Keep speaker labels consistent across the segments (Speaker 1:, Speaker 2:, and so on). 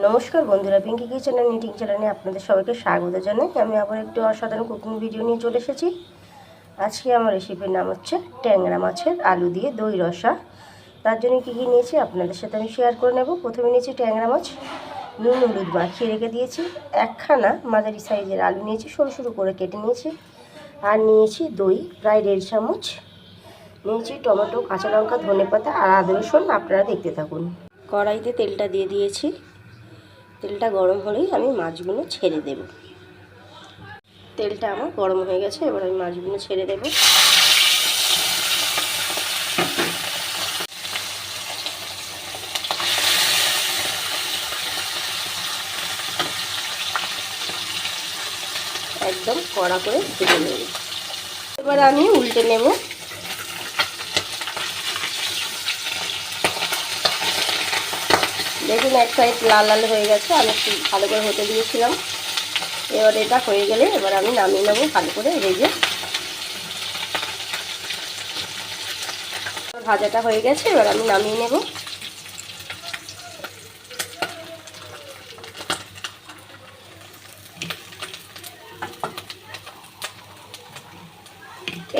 Speaker 1: নমস্কার বন্ধুরা, Pinki kitchen and knitting চ্যানেলে আপনাদের সবাইকে স্বাগত জানাই। আমি আবার একটু অসাধারণ কুকিং ভিডিও নিয়ে চলে এসেছি। আজকে আমার রেসিপির নাম হচ্ছে ট্যাংরা মাছের আলু দিয়ে দই রসা। তার জন্য কী কী নিয়েছি আপনাদের সাথে আমি শেয়ার করে নেব। প্রথমে নিয়েছি ট্যাংরা মাছ, নুন হলুদ মাখিয়ে রেখে দিয়েছি। একখানা মাঝারি সাইজের আলু নিয়েছি, সরু সরু করে কেটে নিয়েছি। আর নিয়েছি দই প্রায় 1.5 চামচ। নিয়েছি টমেটো, কাঁচা লঙ্কা, ধনেপাতা আর আদা রসুন। আপনারা দেখতে থাকুন। কড়াইতে তেলটা দিয়ে দিয়েছি। তেলটা গরম হলেই আমি মাছগুলো ছেড়ে দেব। তেলটা আমার গরম হয়ে গেছে, এবার আমি মাছগুলো ছেড়ে দেব। একদম কড়া করে ভেজে নেব। এবার আমি উল্টে নেব। দেখুন এক সাইড লাল লাল হয়ে গেছে, আমি একটু ভালো করে হতে দিয়েছিলাম। এবার এটা হয়ে গেলে এবার আমি নামিয়ে নেব ভালো করে ভেজে। ভাজাটা হয়ে গেছে, এবার আমি নামিয়ে নেব।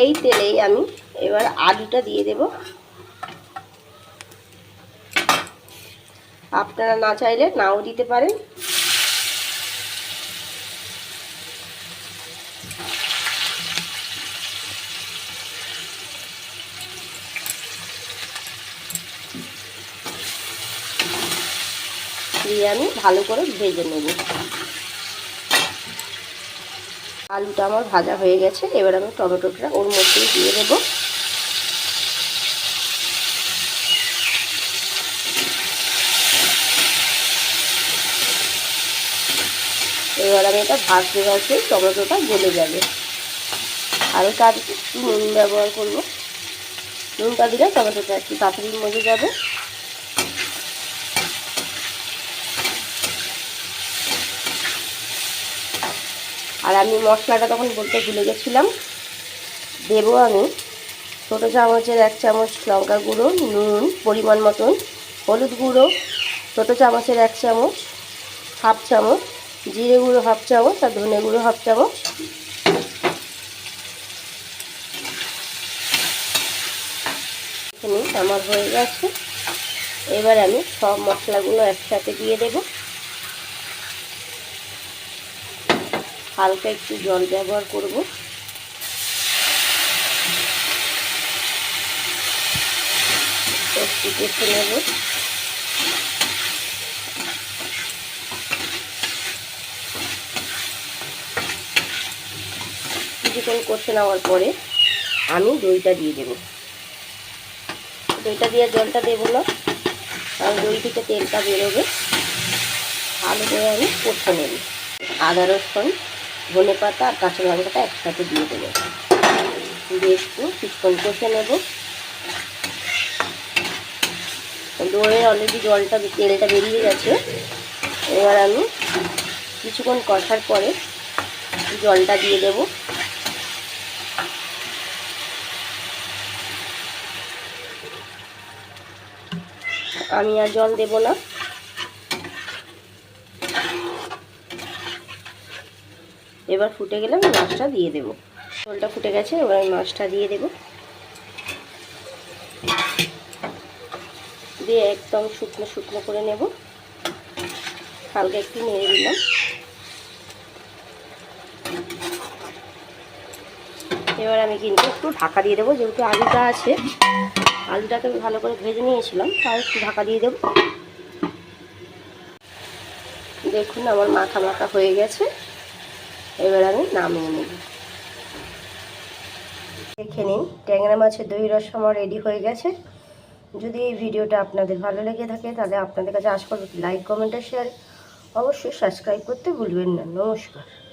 Speaker 1: এই তেলেই আমি এবার আলুটা দিয়ে দেব। আপনারা না চাইলে নাও দিতে পারেন। দিয়ে আমি ভালো করে ভেজে নেব। আলুটা আমার ভাজা হয়ে গেছে, এবার আমি টমেটোটা ওর মধ্যেই দিয়ে দেব। এবার আমি এটা ভাজতে ভাজতে টমেটোটা গলে যাবে। হালকা একটু নুন ব্যবহার করব। নুনটা দিলে টমেটোটা একটু তাড়াতাড়ি মজে যাবে। আর আমি মশলাটা তখন বলতে ভুলে গেছিলাম, দেবো আমি ছোটো চামচের 1 চামচ লঙ্কা গুঁড়ো, নুন পরিমাণ মতন, হলুদ গুঁড়ো ছোটো চামচের 1 চামচ, হাফ চামচ জিরে গুঁড়ো, হাফ চামচ আর ধনে গুঁড়ো হাফ চামচ। এখানে আমার হয়ে গেছে। এবার আমি সব মশলাগুলো একসাথে দিয়ে দেব। হালকা একটু জল ব্যবহার করব। একটু কষে নেব। কিছুক্ষণ কষে নেওয়ার পরে আমি দইটা দিয়ে দেব। দইটা দিয়ে জলটা দেবো না, কারণ দই থেকে তেলটা বেরোবে। ভালো করে আমি কষে নেব। আদা রসুন, ধনেপাতা আর কাঁচা লঙ্কাটা একসাথে দিয়ে দেবো। দিয়ে একটু কিছুক্ষণ কষে নেব। দইয়ের অলরেডি তেলটা বেরিয়ে গেছে। এবার আমি কিছুক্ষণ কষার পরে জলটা দিয়ে দেব। আমি আর জল দেব না। এবার ফুটে গেলে আমি মাছটা দিয়ে দেব। জলটা ফুটে গেছে, এবার আমি মাছটা দিয়ে দেব। দিয়ে একদম শুকনো শুকনো করে নেব। হালকা একটু নেড়ে দিলাম। এবার আমি কিন্তু একটু ঢাকা দিয়ে দেবো, যেহেতু আলুটা আছে। আলুটাকে আমি ভালো করে ভেজে নিয়েছিলাম, তাই একটু ঢাকা দিয়ে দেব। দেখুন আমার মাখা মাখা হয়ে গেছে। এবার আমি নামিয়ে নেব। দেখে নিন, ট্যাংরা মাছের দই রসা আমার রেডি হয়ে গেছে। যদি এই ভিডিওটা আপনাদের ভালো লেগে থাকে তাহলে আপনাদের কাছে আশা করব লাইক, কমেন্ট আর শেয়ার, অবশ্যই সাবস্ক্রাইব করতে ভুলবেন না। নমস্কার।